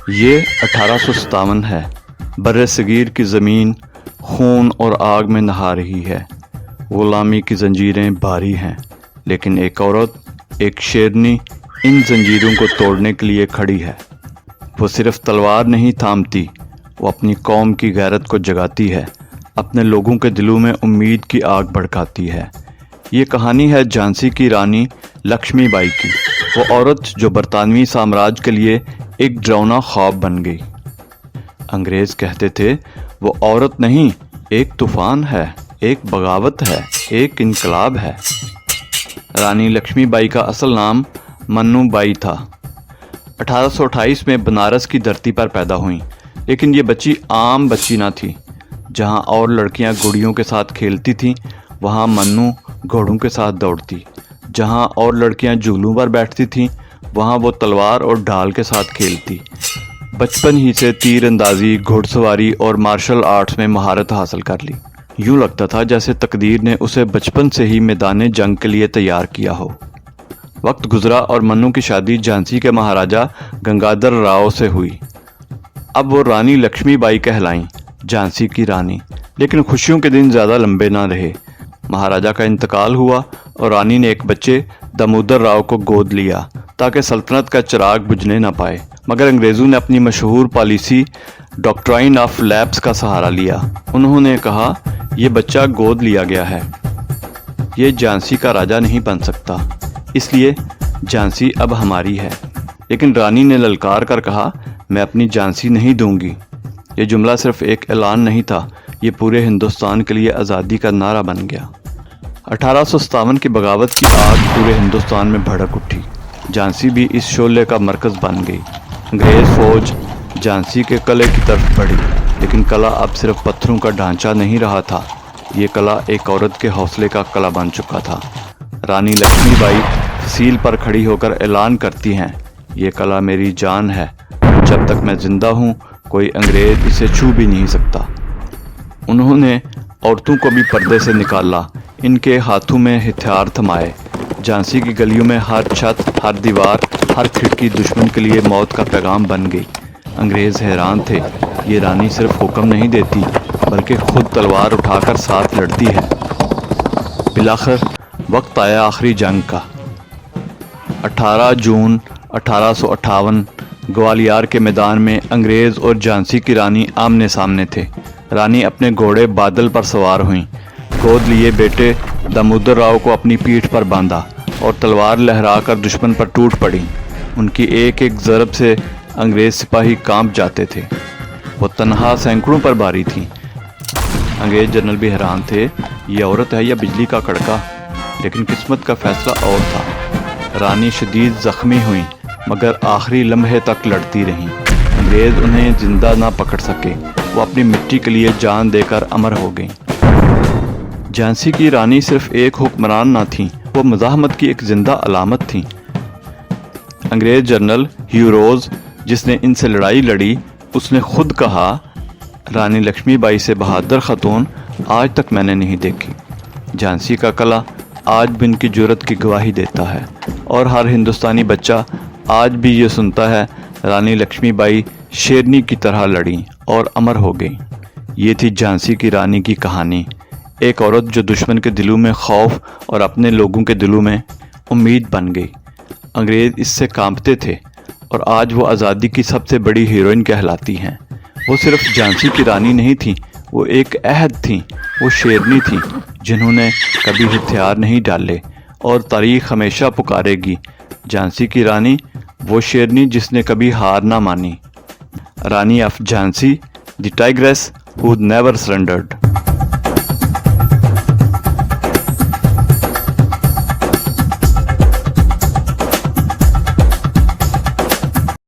یہ 1857 ہے۔ بر صغیر کی زمین خون اور آگ میں نہا رہی ہے۔ غلامی کی زنجیریں بھاری ہیں، لیکن ایک عورت، ایک شیرنی ان زنجیروں کو توڑنے کے لیے کھڑی ہے۔ وہ صرف تلوار نہیں تھامتی، وہ اپنی قوم کی غیرت کو جگاتی ہے، اپنے لوگوں کے دلوں میں امید کی آگ بھڑکاتی ہے۔ یہ کہانی ہے جھانسی کی رانی لکشمی بائی کی، وہ عورت جو برطانوی سامراج کے لیے ایک ڈراؤنا خواب بن گئی۔ انگریز کہتے تھے وہ عورت نہیں، ایک طوفان ہے، ایک بغاوت ہے، ایک انقلاب ہے۔ رانی لکشمی بائی کا اصل نام منو بائی تھا۔ 1828 میں بنارس کی دھرتی پر پیدا ہوئیں، لیکن یہ بچی عام بچی نہ تھی۔ جہاں اور لڑکیاں گڑیوں کے ساتھ کھیلتی تھیں، وہاں منو گھوڑوں کے ساتھ دوڑتی۔ جہاں اور لڑکیاں جھولوں پر بیٹھتی تھیں، وہاں وہ تلوار اور ڈھال کے ساتھ کھیلتی۔ بچپن ہی سے تیر اندازی، گھڑ سواری اور مارشل آرٹس میں مہارت حاصل کر لی۔ یوں لگتا تھا جیسے تقدیر نے اسے بچپن سے ہی میدان جنگ کے لیے تیار کیا ہو۔ وقت گزرا اور منو کی شادی جھانسی کے مہاراجا گنگادر راؤ سے ہوئی۔ اب وہ رانی لکشمی بائی کہلائیں، جھانسی کی رانی۔ لیکن خوشیوں کے دن زیادہ لمبے نہ رہے۔ مہاراجا کا انتقال ہوا اور رانی نے ایک بچے دامودر راؤ کو گود لیا تاکہ سلطنت کا چراغ بجھنے نہ پائے، مگر انگریزوں نے اپنی مشہور پالیسی ڈاکٹرائن آف لیپس کا سہارا لیا۔ انہوں نے کہا، یہ بچہ گود لیا گیا ہے، یہ جھانسی کا راجا نہیں بن سکتا، اس لیے جھانسی اب ہماری ہے۔ لیکن رانی نے للکار کر کہا، میں اپنی جھانسی نہیں دوں گی۔ یہ جملہ صرف ایک اعلان نہیں تھا، یہ پورے ہندوستان کے لیے آزادی کا نعرہ بن گیا۔ 1857 کی بغاوت کی آگ پورے ہندوستان میں بھڑک اٹھی۔ جھانسی بھی اس شعلے کا مرکز بن گئی۔ انگریز فوج جھانسی کے قلعے کی طرف بڑھی، لیکن قلعہ اب صرف پتھروں کا ڈھانچہ نہیں رہا تھا، یہ قلعہ ایک عورت کے حوصلے کا قلعہ بن چکا تھا۔ رانی لکشمی بائی تحصیل پر کھڑی ہو کر اعلان کرتی ہیں، یہ قلعہ میری جان ہے، جب تک میں زندہ ہوں کوئی انگریز اسے چھو بھی نہیں سکتا۔ انہوں نے عورتوں کو بھی پردے سے نکالا، ان کے ہاتھوں میں ہتھیار تھمائے۔ جھانسی کی گلیوں میں ہر چھت، ہر دیوار، ہر کھڑکی دشمن کے لیے موت کا پیغام بن گئی۔ انگریز حیران تھے، یہ رانی صرف حکم نہیں دیتی بلکہ خود تلوار اٹھا کر ساتھ لڑتی ہے۔ بالآخر وقت آیا آخری جنگ کا۔ 18 جون 1858 گوالیار کے میدان میں انگریز اور جھانسی کی رانی آمنے سامنے تھے۔ رانی اپنے گھوڑے بادل پر سوار ہوئیں، گود لیے بیٹے دامودر راؤ کو اپنی پیٹھ پر باندھا اور تلوار لہرا کر دشمن پر ٹوٹ پڑیں۔ ان کی ایک ایک ضرب سے انگریز سپاہی کانپ جاتے تھے۔ وہ تنہا سینکڑوں پر باری تھیں۔ انگریز جنرل بھی حیران تھے، یہ عورت ہے یا بجلی کا کڑکا؟ لیکن قسمت کا فیصلہ اور تھا۔ رانی شدید زخمی ہوئیں، مگر آخری لمحے تک لڑتی رہیں۔ انگریز انہیں زندہ نہ پکڑ سکے، وہ اپنی مٹی کے لیے جان دے کر امر ہو گئیں۔ جھانسی کی رانی صرف ایک حکمران نہ تھیں، وہ مزاحمت کی ایک زندہ علامت تھیں۔ انگریز جنرل ہیو روز، جس نے ان سے لڑائی لڑی، اس نے خود کہا، رانی لکشمی بائی سے بہادر خاتون آج تک میں نے نہیں دیکھی۔ جھانسی کا قلعہ آج بھی ان کی جرأت کی گواہی دیتا ہے، اور ہر ہندوستانی بچہ آج بھی یہ سنتا ہے، رانی لکشمی بائی شیرنی کی طرح لڑیں اور امر ہو گئیں۔ یہ تھی جھانسی کی رانی کی کہانی، ایک عورت جو دشمن کے دلوں میں خوف اور اپنے لوگوں کے دلوں میں امید بن گئی۔ انگریز اس سے کانپتے تھے، اور آج وہ آزادی کی سب سے بڑی ہیروئن کہلاتی ہیں۔ وہ صرف جھانسی کی رانی نہیں تھیں، وہ ایک عہد تھیں، وہ شیرنی تھیں جنہوں نے کبھی ہتھیار نہیں ڈالے، اور تاریخ ہمیشہ پکارے گی، جھانسی کی رانی، وہ شیرنی جس نے کبھی ہار نہ مانی۔ Rani of Jhansi, the tigress who never سرنڈرڈ۔